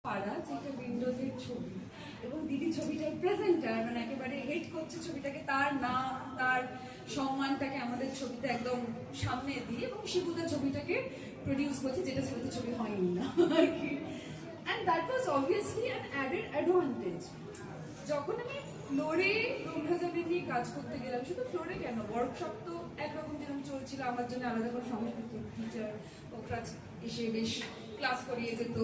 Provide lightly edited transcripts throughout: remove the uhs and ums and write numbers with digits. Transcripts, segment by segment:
পাড়া যেটা উইন্ডোজের ছবি এবং দিদি ছবিটার প্রেজেন্টার মানে একেবারে হেড করছে ছবিটাকে, তার নাম তার সম্মানটাকে আমাদের ছবিতে একদম সামনে দিয়ে এবং শিবুদা ছবিটাকে প্রডিউস করছে, যেটা ছবিতে ছবি হয়নি না আর কি। And that was obviously an added advantage. যখন আমি ফ্লোরে ব্রহ্মজানের নিয়ে কাজ করতে গেলাম, শুধু ফ্লোরে কেন, ওয়ার্কশপ তো একরকম যেরকম চলছিল, আমার জন্য আলাদা করে সংস্কৃত টিচার ওরা এসে বেশ ক্লাস করিয়ে যেত।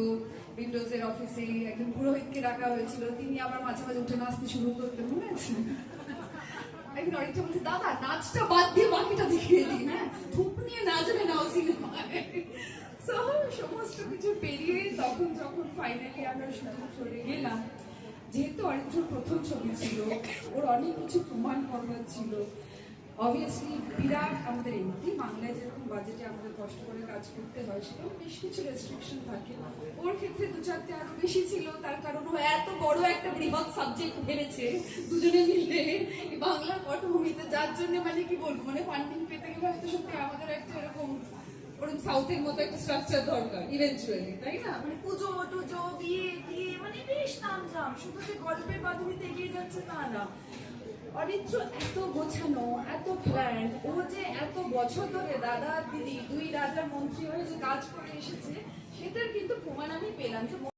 উইন্ডোজের অফিসে একজন পুরোহিতকে রাখা হয়েছিল, তিনি আবার মাঝে মাঝে উঠে নাচতে শুরু করতেন, মনে আছে? একদিন অনেকটা বলছে, দাদা নাচটা বাদ দিয়ে বাকিটা দেখিয়ে দিন, হ্যাঁ ধূপ নিয়ে নাচবে নাও সিনেমায়। সমস্ত কিছু পেরিয়ে তখন যখন ফাইনালি আমরা শুটিং করে গেলাম, যেহেতু অরিত্রর প্রথম ছবি ছিল, ওর অনেক কিছু প্রমাণ করবার ছিল। অবভিয়াসলি বিরাট আমাদের এমনি বাংলায় যেরকম বাজেটে আমাদের কষ্ট করে কাজ করতে হয়, সেটাও বেশ কিছু রেস্ট্রিকশন থাকে। ওর ক্ষেত্রে দু চারটে আরো বেশি ছিল, তার কারণ ও এত বড় একটা বৃহৎ সাবজেক্ট ভেবেছে দুজনে মিলে বাংলার পটভূমিতে, যার জন্য মানে কি বলবো, মানে ফান্ডিং পেতে গেলে হয়তো সত্যি আমাদের একটা এরকম ওরকম সাউথের মতো একটা স্ট্রাকচার দরকার ইভেন্চুয়ালি, তাই না? মানে পুজো টুজো বিয়ে বিয়ে মানে বেশ নামঝাম, শুধু যে গল্পের মাধ্যমে এগিয়ে যাচ্ছে তা না। অরিত্র এত গোছানো, এত প্ল্যান, ও যে এত বছর ধরে দাদা দিদি দুই রাজার মন্ত্রী হয়ে যে কাজ করে এসেছে, সেটার কিন্তু প্রমাণ আমি পেলাম যে